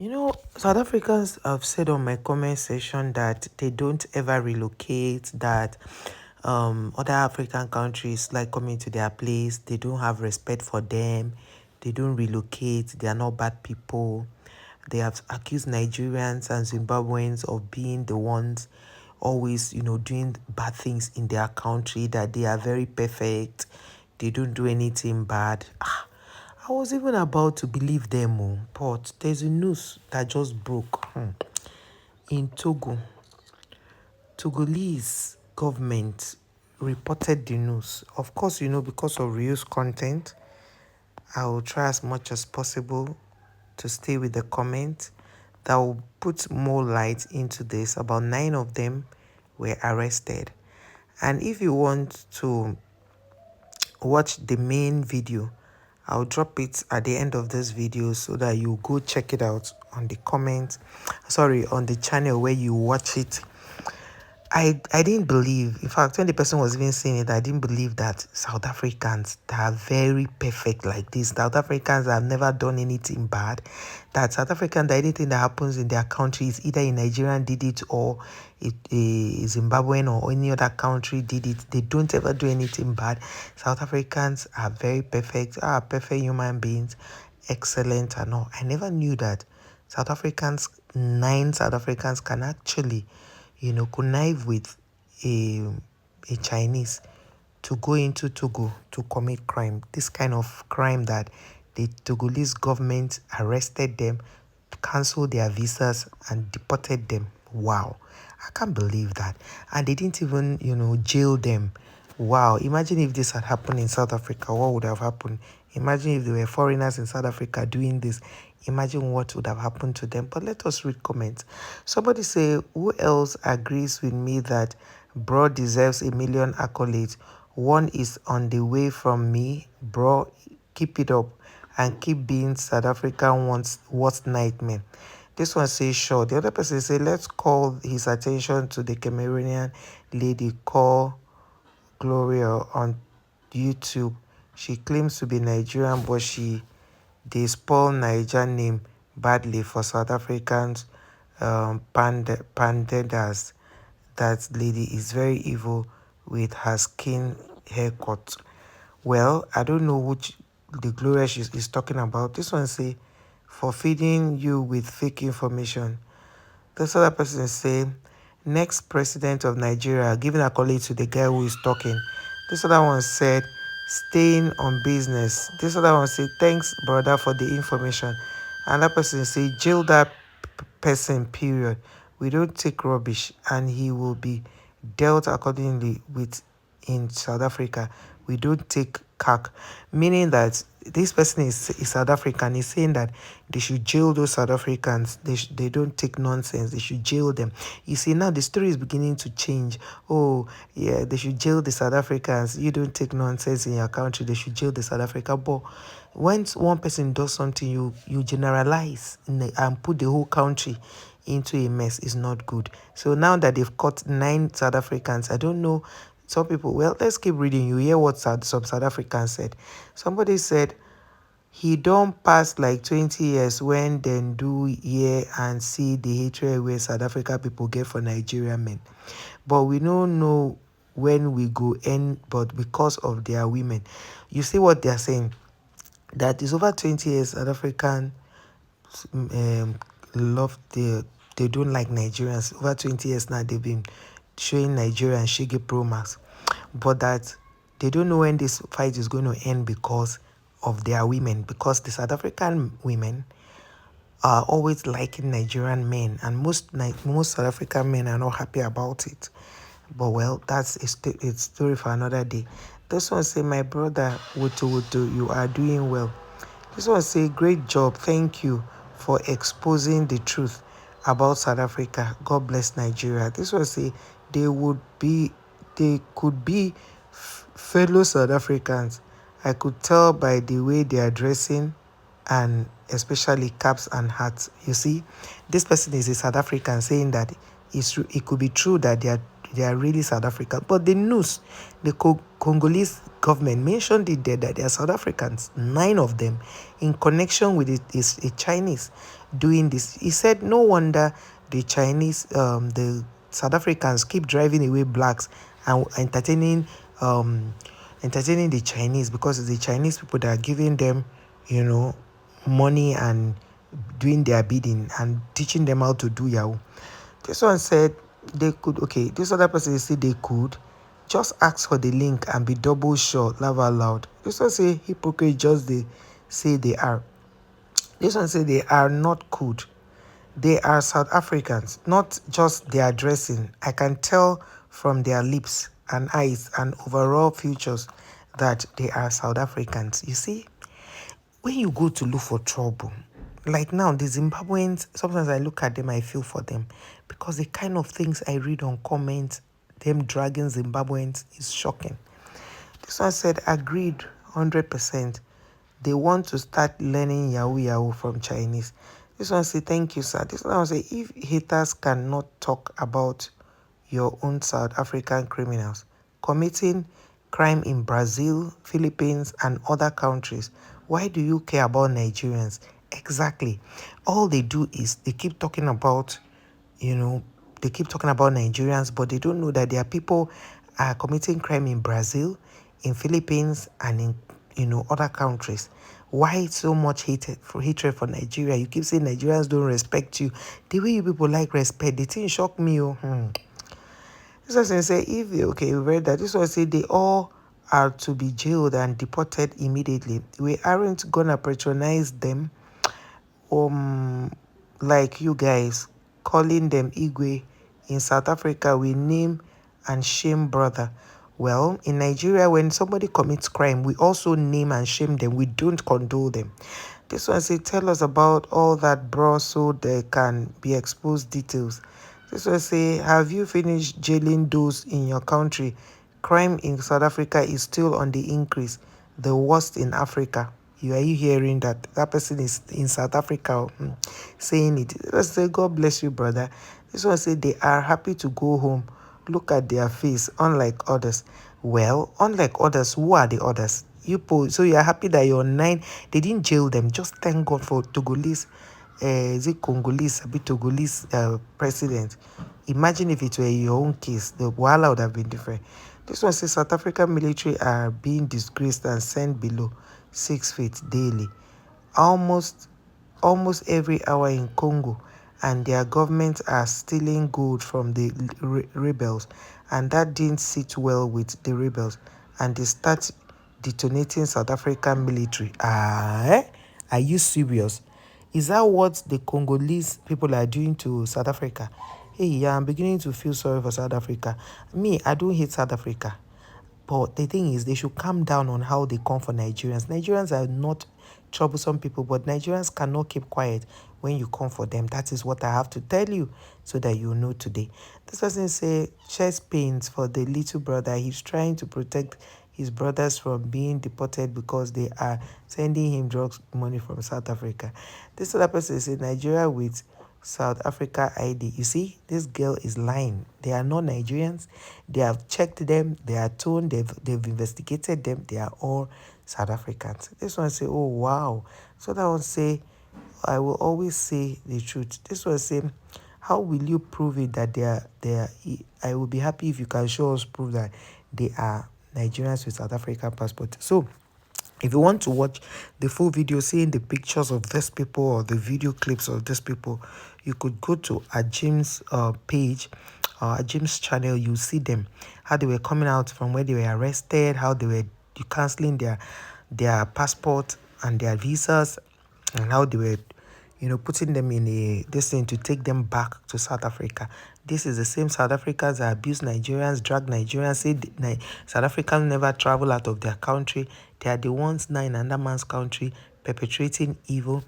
South Africans have said on my comment section that they don't ever relocate, that other African countries like coming to their place, they don't have respect for them, they don't relocate, they are not bad people. They have accused Nigerians and Zimbabweans of being the ones always, doing bad things in their country, that they are very perfect, they don't do anything bad. I was even about to believe them, but there's a news that just broke in Togo. Togolese government reported the news. Of course, because of reuse content, I will try as much as possible to stay with the comment that will put more light into this. About 9 of them were arrested. And if you want to watch the main video, I'll drop it at the end of this video so that you go check it out on the on the channel where you watch it. I didn't believe, in fact, when the person was even saying it, I didn't believe that South Africans that are very perfect like this. South Africans have never done anything bad. That South African, that anything that happens in their country is either a Nigerian did it or a Zimbabwean or any other country did it. They don't ever do anything bad. South Africans are very perfect, are perfect human beings, excellent and all. I never knew that nine South Africans can actually connive with a, a Chinese to go into Togo to commit crime. This kind of crime that the Togolese government arrested them, canceled their visas, and deported them. Wow, I can't believe that. And they didn't even, jail them. Wow, imagine if this had happened in South Africa, what would have happened? Imagine if there were foreigners in South Africa doing this. Imagine what would have happened to them. But let us read comments. Somebody say, who else agrees with me that bro deserves a million accolades? One is on the way from me. Bro, keep it up and keep being South African worst nightmare. This one says sure. The other person say let's call his attention to the Cameroonian lady called Gloria on YouTube. She claims to be Nigerian, but they spoil Niger name badly for South Africans. Pandedas. That lady is very evil with her skin haircut. Well, I don't know which the Gloria is talking about. This one say for feeding you with fake information. This other person say next president of Nigeria, giving accolade to the guy who is talking. This other one said staying on business. This other one said thanks brother for the information. Another person say jail that person, period. We don't take rubbish and he will be dealt accordingly with in South Africa. We don't take CAC, meaning that this person is South African. He's saying that they should jail those South Africans. They don't take nonsense. They should jail them. You see, now the story is beginning to change. Oh, yeah, they should jail the South Africans. You don't take nonsense in your country. They should jail the South Africa. But once one person does something, you generalize and put the whole country into a mess. Is not good. So now that they've caught 9 South Africans, I don't know. Some people, well, let's keep reading. You hear what some South Africans said. Somebody said, he don't pass like 20 years when then do hear and see the hatred where South Africa people get for Nigerian men. But we don't know when we go end, but because of their women. You see what they're saying? That is over 20 years South African love they don't like Nigerians. Over 20 years now they've been showing Nigerian Shiggy Pro Max. But that they don't know when this fight is going to end because of their women. Because the South African women are always liking Nigerian men, and most South African men are not happy about it. But well, that's a story for another day. This one say, my brother Wutu, you are doing well. This one say, great job, thank you for exposing the truth about South Africa. God bless Nigeria. This one say, they could be fellow South Africans. I could tell by the way they are dressing, and especially caps and hats. You see, this person is a South African saying that it could be true that they are really South African. But the news, the Congolese government mentioned it there that they are South Africans, 9 of them, in connection with a Chinese doing this. He said, no wonder the South Africans keep driving away blacks and entertaining the Chinese, because it's the Chinese people that are giving them, money and doing their bidding and teaching them how to do Yahoo. This one said they could, okay, this other person said they could just ask for the link and be double sure, laugh out loud. This one say hypocrite, just they say they are. This one say they are not could. They are South Africans, not just their dressing. I can tell from their lips and eyes and overall features that they are South Africans. You see, when you go to look for trouble, like now, the Zimbabweans, sometimes I look at them, I feel for them, because the kind of things I read on comments, them dragging Zimbabweans, is shocking. This one said, agreed 100%. They want to start learning Yahoo Yahoo from Chinese. This one say, thank you, sir. This one say, if haters cannot talk about your own South African criminals committing crime in Brazil, Philippines, and other countries, why do you care about Nigerians? Exactly. All they do is they keep talking about, they keep talking about Nigerians, but they don't know that their people are committing crime in Brazil, in Philippines, and in other countries. Why so much hatred for Nigeria? You keep saying Nigerians don't respect you. The way you people like respect, the thing shock me. This person say, if okay, we read that. This one say they all are to be jailed and deported immediately. We aren't gonna patronize them, like you guys calling them Igwe. In South Africa, we name and shame brother. Well, in Nigeria, when somebody commits crime, we also name and shame them. We don't condole them. This one say, tell us about all that, bro, so there can be exposed details. This one say, have you finished jailing those in your country? Crime in South Africa is still on the increase, the worst in Africa. Are you hearing that? That person is in South Africa saying it. Let's say, God bless you, brother. This one say they are happy to go home. Look at their face, unlike others. Well, unlike others, who are the others? So you are happy that you're 9. They didn't jail them. Just thank God for Togolese, is it Congolese, a bit Togolese president. Imagine if it were your own case, the wahala would have been different. This one says South African military are being disgraced and sent below 6 feet daily, almost every hour in Congo, and their governments are stealing gold from the rebels, and that didn't sit well with the rebels, and they start detonating South African military. Are you serious? Is that what the Congolese people are doing to South Africa? Hey, yeah, I'm beginning to feel sorry for South Africa. Me, I don't hate South Africa. But the thing is, they should calm down on how they come for Nigerians. Nigerians are not troublesome people, but Nigerians cannot keep quiet when you come for them. That is what I have to tell you so that you know today. This person say chest pains for the little brother. He's trying to protect his brothers from being deported because they are sending him drugs money from South Africa. This other person say Nigeria with South Africa ID. You see, this girl is lying. They are not Nigerians. They have checked them. They are told. They've investigated them. They are all South Africans. This one say, oh wow. So that one say, I will always say the truth. This one say, how will you prove it that they are? I will be happy if you can show us proof that they are Nigerians with South African passport. So if you want to watch the full video, seeing the pictures of these people or the video clips of these people, you could go to Ajim's page, Ajim's channel. You see them, how they were coming out from where they were arrested, how they were cancelling their passport and their visas, and how they were putting them in this thing to take them back to South Africa. This is the same South Africans that abuse Nigerians, drag Nigerians, say South Africans never travel out of their country. They are the ones now in another man's country perpetrating evil,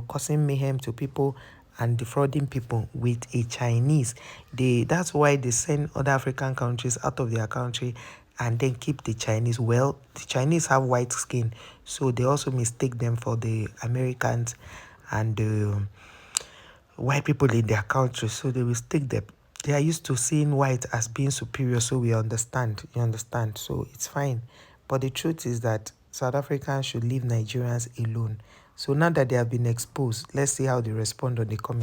causing mayhem to people and defrauding people with a Chinese. That's why they send other African countries out of their country and then keep the Chinese. Well, the Chinese have white skin, so they also mistake them for the Americans and the white people in their country, so they mistake them. They are used to seeing white as being superior, so we understand. You understand? So it's fine. But the truth is that South Africans should leave Nigerians alone. So now that they have been exposed, let's see how they respond on the comments.